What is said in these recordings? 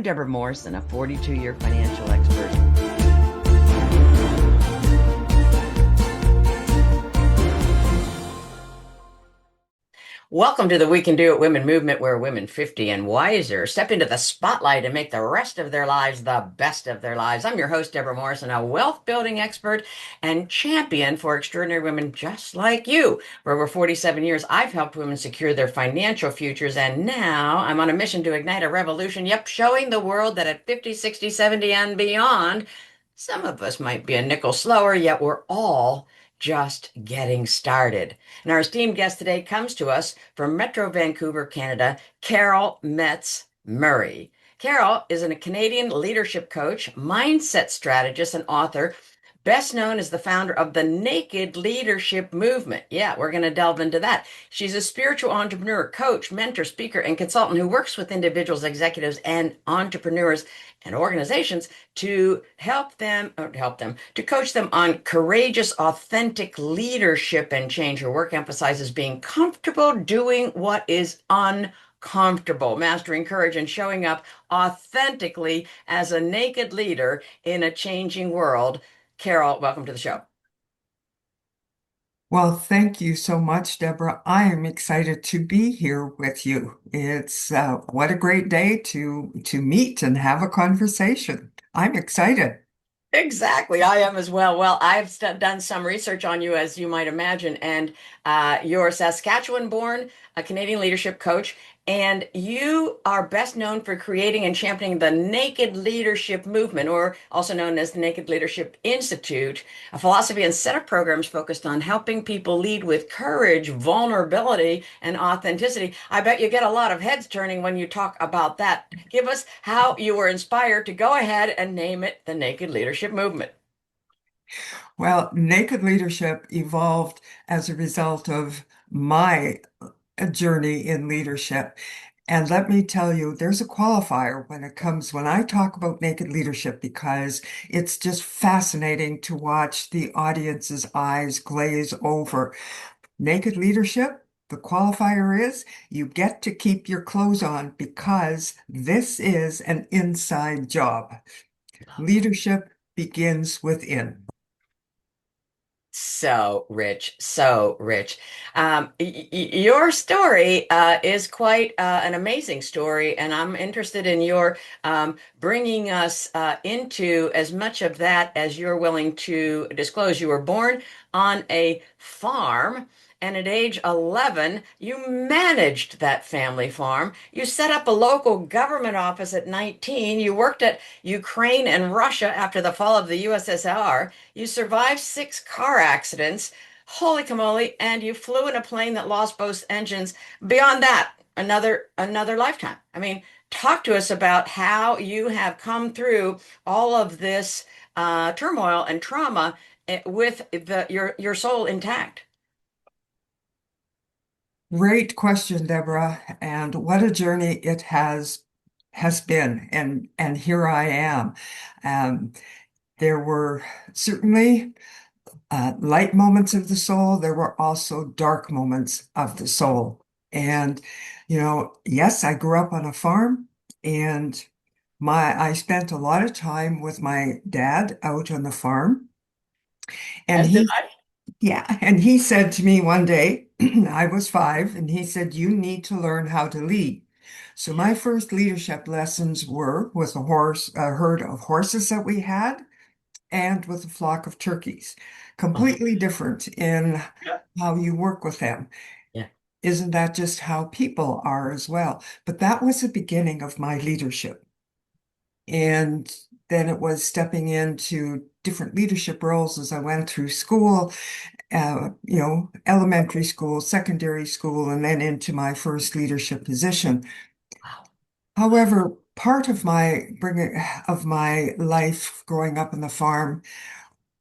Debra Morrison, a 42-year financial expert. Welcome to the We Can Do It Women movement, where women 50 and wiser step into the spotlight and make the rest of their lives the best of their lives. I'm your host, Debra Morrison, a wealth building expert and champion for extraordinary women just like you. For over 47 years, I've helped women secure their financial futures, and now I'm on a mission to ignite a revolution. Yep, showing the world that at 50, 60, 70, and beyond, some of us might be a nickel slower, yet we're all just getting started. And our esteemed guest today comes to us from Metro Vancouver, Canada, Carol Metz-Murray. Carol is a Canadian leadership coach, mindset strategist, and author, best known as the founder of the Naked Leadership Movement. Yeah, we're going to delve into that. She's a spiritual entrepreneur, coach, mentor, speaker, and consultant who works with individuals, executives, and entrepreneurs and organizations to to coach them on courageous, authentic leadership and change. Her work emphasizes being comfortable doing what is uncomfortable, mastering courage, and showing up authentically as a naked leader in a changing world. Carol, welcome to the show. Well, thank you so much, Deborah. I am excited to be here with you. It's what a great day to meet and have a conversation. I'm excited. Exactly, I am as well. Well, I've done some research on you, as you might imagine, and you're Saskatchewan-born, a Canadian leadership coach, and you are best known for creating and championing the Naked Leadership Movement, or also known as the Naked Leadership Institute, a philosophy and set of programs focused on helping people lead with courage, vulnerability, and authenticity. I bet you get a lot of heads turning when you talk about that. Give us how you were inspired to go ahead and name it the Naked Leadership Movement. Well, naked leadership evolved as a result of my journey in leadership. And let me tell you, there's a qualifier when I talk about naked leadership, because it's just fascinating to watch the audience's eyes glaze over. Naked leadership, the qualifier is you get to keep your clothes on because this is an inside job. Love that. Leadership begins within. So rich, so rich. Your story is quite an amazing story, and I'm interested in your bringing us into as much of that as you're willing to disclose. You were born on a farm, and at age 11, you managed that family farm. You set up a local government office at 19. You worked at Ukraine and Russia after the fall of the USSR. You survived 6 car accidents. Holy camole, and you flew in a plane that lost both engines. Beyond that, another lifetime. I mean, talk to us about how you have come through all of this turmoil and trauma with your soul intact. Great question, Deborah. And what a journey it has been. And here I am. Um, there were certainly light moments of the soul. There were also dark moments of the soul. And, yes, I grew up on a farm, and I spent a lot of time with my dad out on the farm. And As did he, I. yeah, and he said to me one day, I was 5, and he said, "You need to learn how to lead." So my first leadership lessons were with a herd of horses that we had, and with a flock of turkeys. Oh, Completely different in yeah. how you work with them. Yeah. Isn't that just how people are as well? But that was the beginning of my leadership. And then it was stepping into different leadership roles as I went through school, elementary school, secondary school, and then into my first leadership position. Wow. However, part of my life growing up on the farm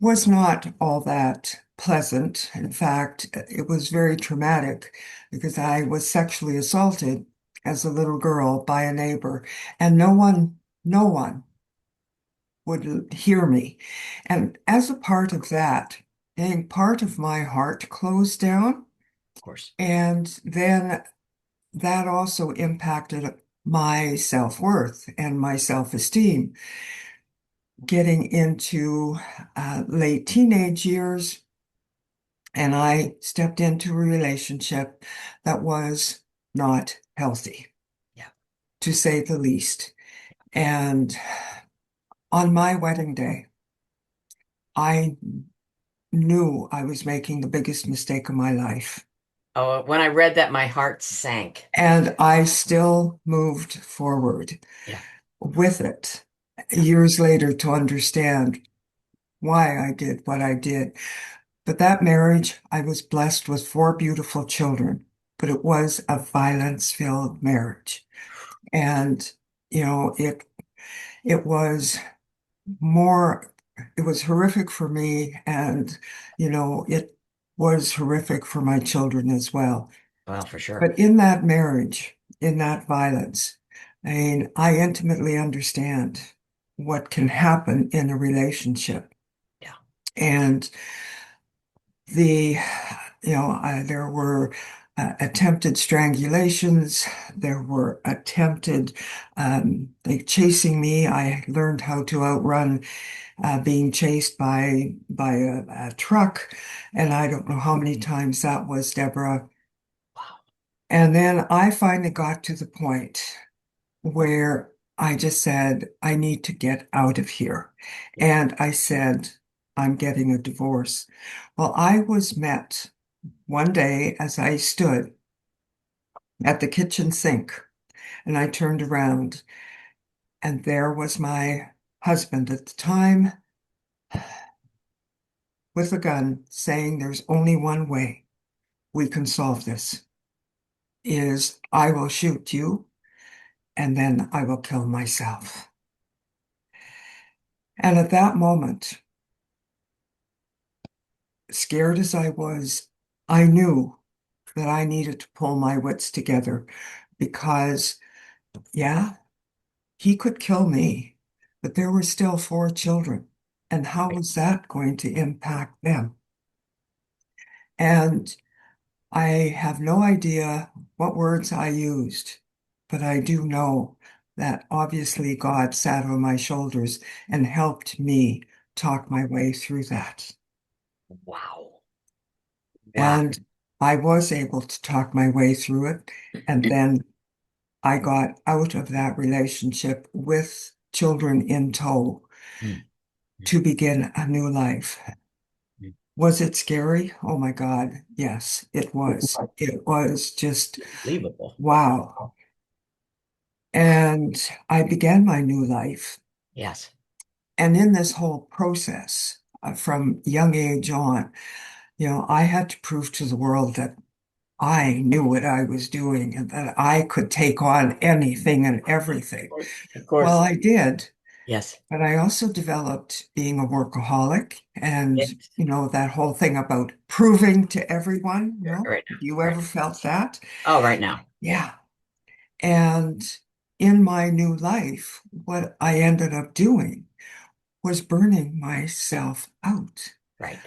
was not all that pleasant. In fact, it was very traumatic because I was sexually assaulted as a little girl by a neighbor, and no one would hear me. And as a part of that, being part of my heart closed down, Of course. and then that also impacted my self-worth and my self-esteem. Getting into late teenage years, and I stepped into a relationship that was not healthy, Yeah. to say the least. And on my wedding day, I knew I was making the biggest mistake of my life. Oh, when I read that, my heart sank. And I still moved forward Yeah. with it Yeah. years later to understand why I did what I did. But that marriage, I was blessed with four beautiful children, but it was a violence-filled marriage. And, it was more, it was horrific for me, and, it was horrific for my children as well. Well, for sure. But in that marriage, in that violence, I mean, I intimately understand what can happen in a relationship. Yeah. And the, there were attempted strangulations, there were attempted, like chasing me. I learned how to outrun being chased by a truck, and I don't know how many times that was, Deborah. Wow. And then I finally got to the point where I just said, I need to get out of here. Yeah. And I said, I'm getting a divorce. Well, I was met one day as I stood at the kitchen sink, and I turned around, and there was my husband at the time with a gun saying, there's only one way we can solve this, is I will shoot you and then I will kill myself. And at that moment, scared as I was, I knew that I needed to pull my wits together because, yeah, he could kill me, but there were still four children. And how Right. was that going to impact them? And I have no idea what words I used, but I do know that obviously God sat on my shoulders and helped me talk my way through that. Wow. Wow. And I was able to talk my way through it. And then I got out of that relationship with children in tow Mm, mm, to begin a new life. mm. Was it scary? Oh my God. Yes, it was. It was just Believable. wow. And I began my new life. Yes. And in this whole process, from young age on, I had to prove to the world that I knew what I was doing and that I could take on anything and Of everything. course. Of Well, course. I did, Yes. but I also developed being a workaholic and, Yes. that whole thing about proving to everyone, Right have you now. Right. ever felt that? Oh, right now. Yeah. And in my new life, what I ended up doing was burning myself out Right.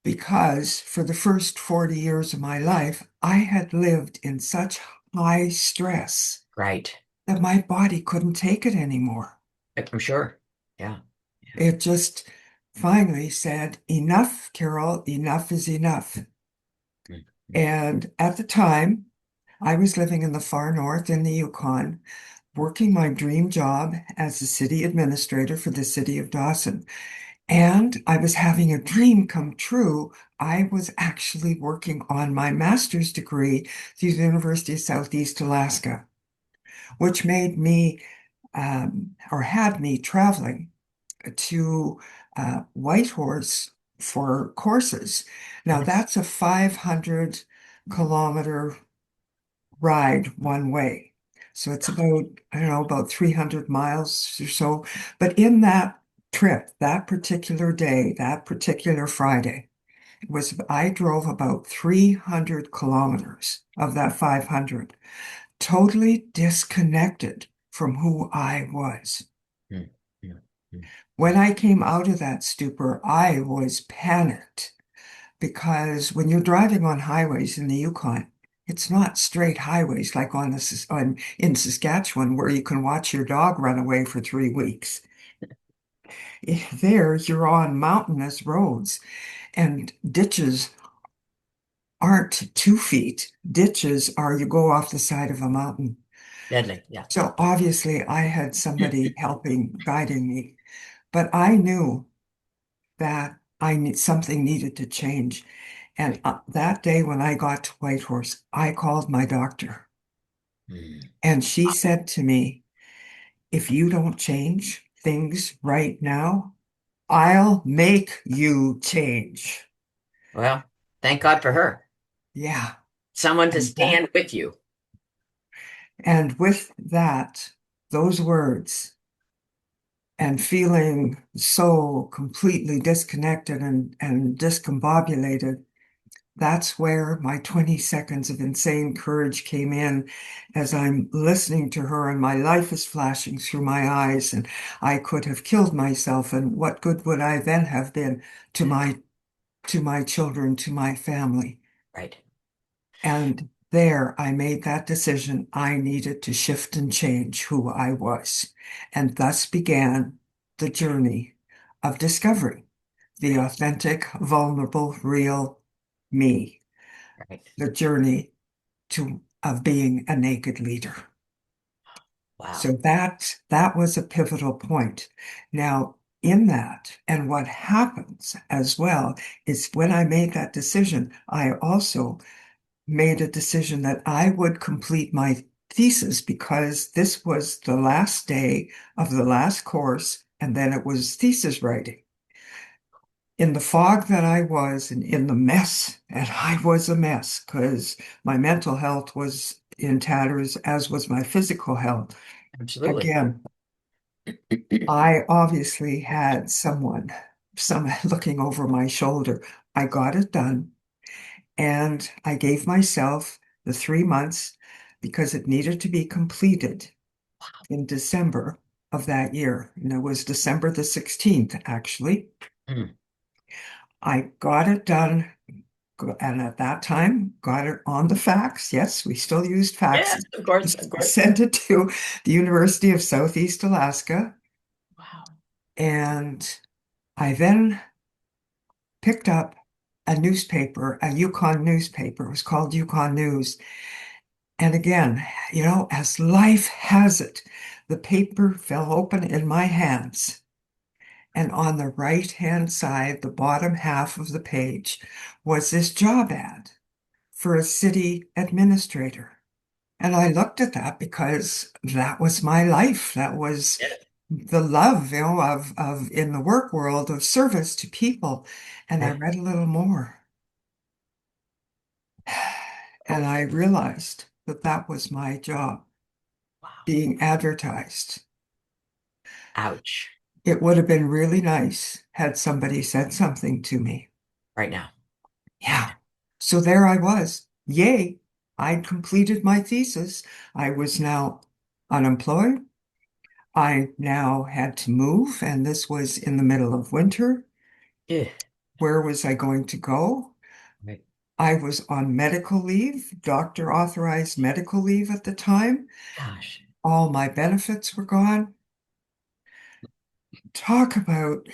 because for the first 40 years of my life, I had lived in such high stress Right. that my body couldn't take it anymore. I'm sure. Yeah. Yeah. It just finally said, enough, Carol, enough is enough. Mm, mm. And at the time, I was living in the far north in the Yukon, working my dream job as the city administrator for the city of Dawson. And I was having a dream come true. I was actually working on my master's degree through the University of Southeast Alaska, which made me or had me traveling to Whitehorse for courses. Now, Yes. that's a 500-kilometer ride one way. So it's about, I don't know, about 300 miles or so. But in that trip, that particular day, that particular Friday, I drove about 300 kilometers of that 500, totally disconnected from who I was. Mm, mm, mm, When mm. I came out of that stupor, I was panicked because when you're driving on highways in the Yukon, It's not straight highways like in Saskatchewan where you can watch your dog run away for 3 weeks. There, you're on mountainous roads, and ditches aren't 2 feet. Ditches are you go off the side of a mountain. Deadly. Yeah. So obviously, I had somebody helping, guiding me, but I knew that something needed to change. And that day when I got to Whitehorse, I called my doctor, Mm. and she said to me, "If you don't change things right now, I'll make you change." Well, thank God for her. Yeah. Someone to And that, stand with you. and with that, those words, and feeling so completely disconnected and discombobulated, that's where my 20 seconds of insane courage came in as I'm listening to her and my life is flashing through my eyes and I could have killed myself and what good would I then have been to my children, to my family. Right. And there I made that decision. I needed to shift and change who I was. And thus began the journey of discovering the Right. authentic, vulnerable, real me, Right. the journey of being a naked leader. Wow. So that was a pivotal point. Now, in that, and what happens as well is when I made that decision, I also made a decision that I would complete my thesis because this was the last day of the last course, and then it was thesis writing. In the fog that I was and in the mess, and I was a mess because my mental health was in tatters, as was my physical health. Absolutely. Again, I obviously had some looking over my shoulder. I got it done. And I gave myself the 3 months because it needed to be completed in December of that year. And it was December the 16th, actually. Mm. I got it done. And at that time, got it on the fax. Yes, we still used Yes, faxes. of course, of course. Sent it to the University of Southeast Alaska. Wow. And I then picked up a newspaper, a Yukon newspaper. It was called Yukon News. And again, as life has it, the paper fell open in my hands. And on the right-hand side, the bottom half of the page, was this job ad for a city administrator. And I looked at that because that was my life. That was Yeah. the love, of in the work world of service to people. And I Right. read a little more. And I realized that that was my job, Wow. being advertised. Ouch. It would have been really nice had somebody said something to me. Right now. Right Yeah. now. So there I was. Yay. I'd completed my thesis. I was now unemployed. I now had to move, and this was in the middle of winter. Yeah. Where was I going to go? Right. I was on medical leave, doctor authorized medical leave at the time. Gosh. All my benefits were gone. Talk about,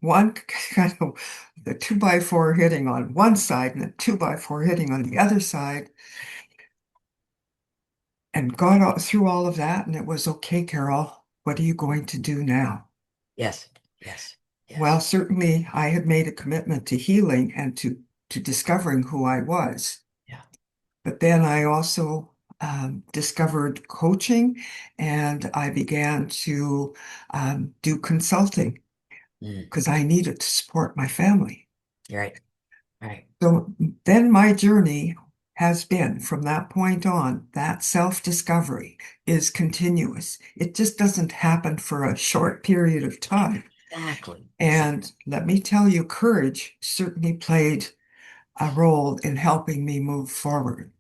one kind of the 2x4 hitting on one side and the 2x4 hitting on the other side, and got through all of that. And it was okay, Carol, what are you going to do now? Yes. Yes. Well, Yes. certainly I had made a commitment to healing and to discovering who I was. Yeah. But then I also discovered coaching and I began to do consulting Mm. because I needed to support my family. You're right. Right. So then my journey has been from that point on, that self-discovery is continuous. It just doesn't happen for a short period of time. Exactly. Exactly. And let me tell you, courage certainly played a role in helping me move forward.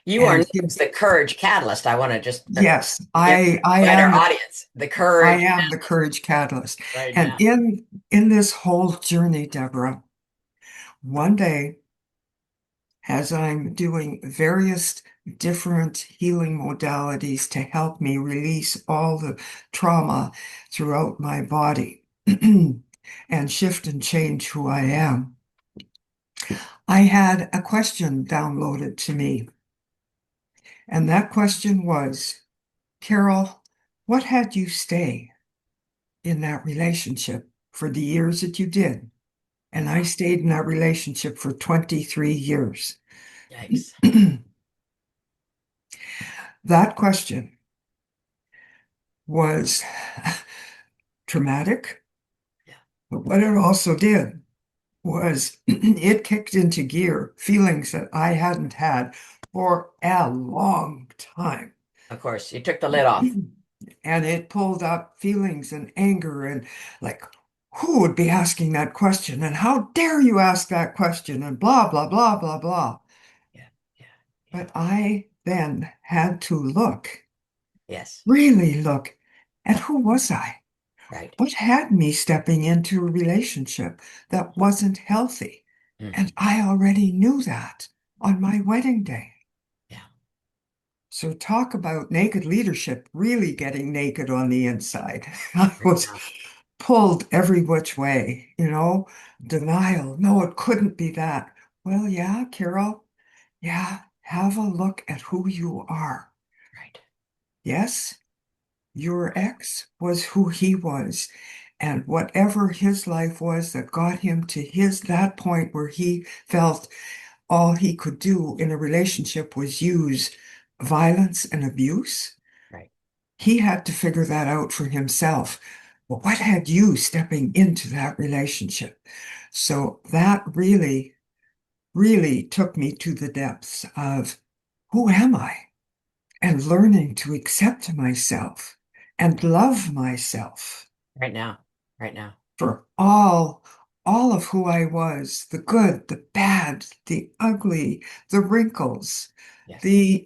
You are And known as the courage catalyst. I want to just yes, you know, I invite our am audience. The courage the courage catalyst. right And now. in this whole journey, Deborah, one day as I'm doing various different healing modalities to help me release all the trauma throughout my body and shift and change who I am. I had a question downloaded to me, and that question was, Carol, what had you stay in that relationship for the years that you did? And I Wow. stayed in that relationship for 23 years. Yikes. That question was traumatic, Yeah. but what it also did was it kicked into gear feelings that I hadn't had for a long time. Of course, you took the lid off. And it pulled up feelings and anger and like, who would be asking that question? And how dare you ask that question? And blah, blah, blah, blah, blah. Yeah. Yeah. Yeah. But I then had to look, Yes. really look at who was I? Right. What had me stepping into a relationship that wasn't healthy? Mm. And I already knew that on my wedding day. Yeah. So talk about naked leadership, really getting naked on the inside. I Right was now. pulled every which way, denial. No, it couldn't be that. Well, yeah, Carol, yeah, have a look at who you are. Right. Yes, your ex was who he was, and whatever his life was that got him to that point where he felt all he could do in a relationship was use violence and abuse. Right. He had to figure that out for himself. But what had you stepping into that relationship? So that really, really took me to the depths of who am I? And learning to accept myself and love myself Right now. Right now. for all of who I was, the good, the bad, the ugly, the wrinkles, Yes. the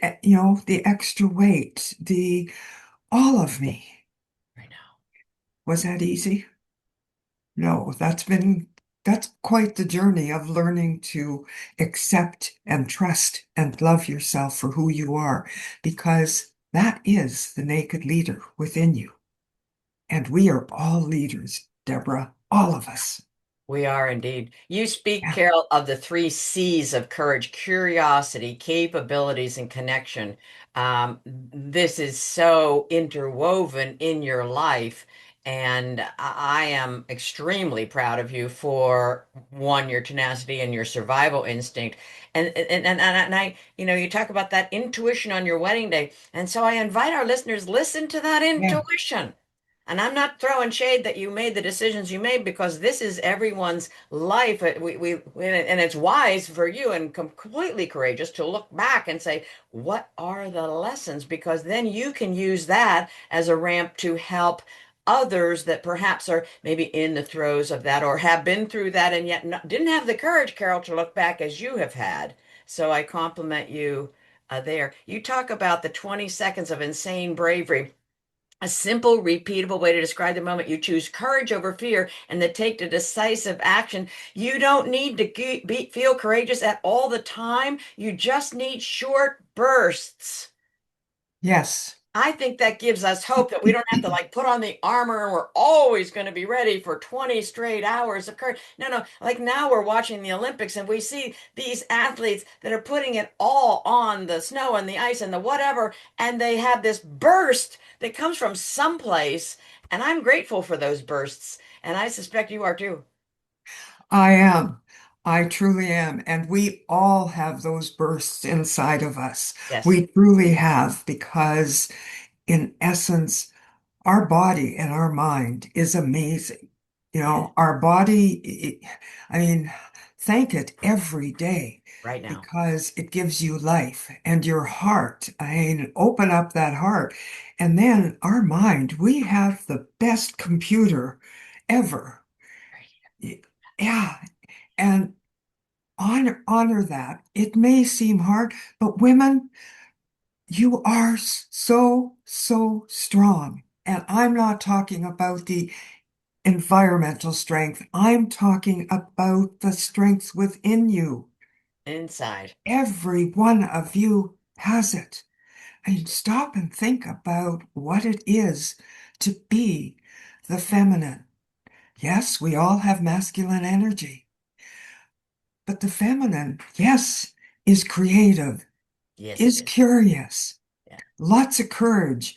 extra weight, the all of me. Right now. Was that easy? No, that's quite the journey of learning to accept and trust and love yourself for who you are, because that is the naked leader within you. And we are all leaders, Deborah, all of us. We are indeed. You speak, Yeah, Carol, of the three C's of courage: curiosity, capabilities, and connection. This is so interwoven in your life. And I am extremely proud of you for one, your tenacity and your survival instinct. And I, you talk about that intuition on your wedding day. And so I invite our listeners, listen to that yeah, intuition. And I'm not throwing shade that you made the decisions you made because this is everyone's life. And it's wise for you and completely courageous to look back and say, what are the lessons? Because then you can use that as a ramp to help others that perhaps are maybe in the throes of that or have been through that and yet didn't have the courage, Carol, to look back as you have had. So I compliment you there. You talk about the 20 seconds of insane bravery. A simple, repeatable way to describe the moment you choose courage over fear and to take the decisive action. You don't need to feel courageous at all the time. You just need short bursts. yes. I think that gives us hope that we don't have to like put on the armor and we're always going to be ready for 20 straight hours of courage. No, no. Like now we're watching the Olympics and we see these athletes that are putting it all on the snow and the ice and the whatever, and they have this burst that comes from someplace. And I'm grateful for those bursts. And I suspect you are too. I am. I truly am. And we all have those bursts inside of us. Yes. We truly have, because in essence, our body and our mind is amazing. Yes. Our body, I mean, thank it every day Right now. because it gives you life, and your heart. I mean, open up that heart. And then our mind, we have the best computer ever. Right. Yeah. And honor that. It may seem hard, but women, you are so, so strong. And I'm not talking about the environmental strength. I'm talking about the strength within you. Inside. Every one of you has it. And stop and think about what it is to be the feminine. Yes, we all have masculine energy, but the feminine, yes, is creative, Yes, it is is. curious, Yeah. lots of courage,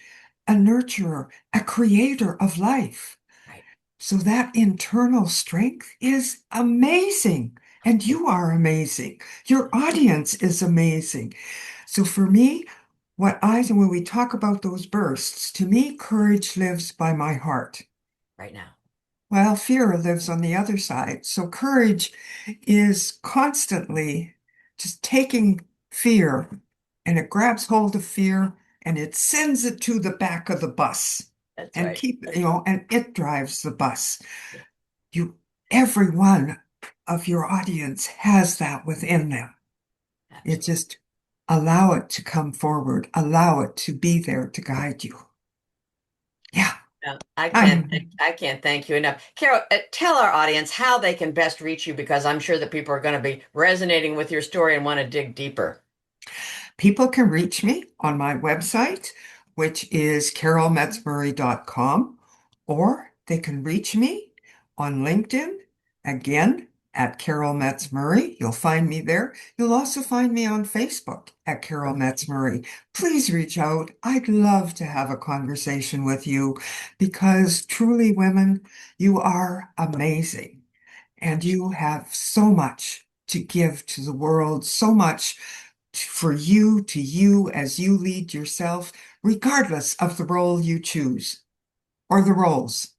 a nurturer, a creator of life. Right. So that internal strength is amazing. And It, you are amazing. Your audience is amazing. So for me, when we talk about those bursts, to me, courage lives by my heart. right now. Well, fear lives on the other side. So courage is constantly just taking fear and it grabs hold of fear and it sends it to the back of the bus That's and right. keep, That's right. and it drives the bus. Yeah, You, every one of your audience has that within them. It absolutely. just allow it to come forward, allow it to be there to guide you. Yeah, I'm I can't thank you enough. Carol, tell our audience how they can best reach you because I'm sure that people are going to be resonating with your story and want to dig deeper. People can reach me on my website, which is carolmetzmurray.com, or they can reach me on LinkedIn, again, at Carol Metz Murray. You'll find me there. You'll also find me on Facebook at Carol Metz Murray. Please reach out. I'd love to have a conversation with you because truly, women, you are amazing. And you Absolutely. have so much to give to the world, so much for you, to you as you lead yourself, regardless of the role you choose or the roles.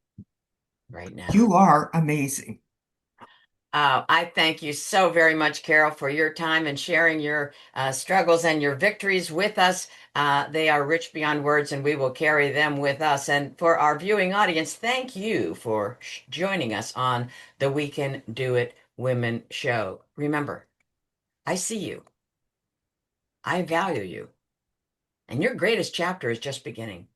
Right now. You are amazing. I thank you so very much, Carol, for your time and sharing your struggles and your victories with us. They are rich beyond words, and we will carry them with us. And for our viewing audience, thank you for joining us on the We Can Do It Women show. Remember, I see you, I value you, and your greatest chapter is just beginning.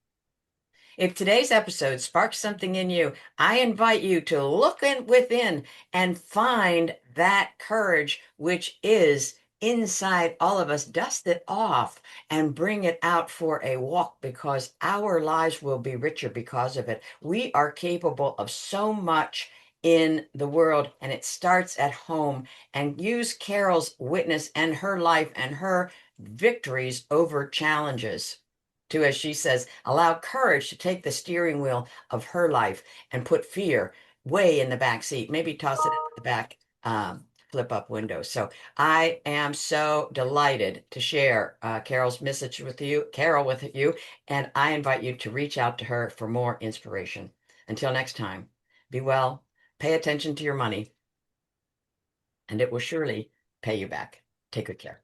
If today's episode sparks something in you, I invite you to look within and find that courage which is inside all of us. Dust it off and bring it out for a walk because our lives will be richer because of it. We are capable of so much in the world, and it starts at home. And use Carol's witness and her life and her victories over challenges to, as she says, allow courage to take the steering wheel of her life and put fear way in the back seat, maybe toss it at the back flip up window. So I am so delighted to share Carol's message with you, Carol with you, and I invite you to reach out to her for more inspiration. Until next time, be well, pay attention to your money, and it will surely pay you back. Take good care.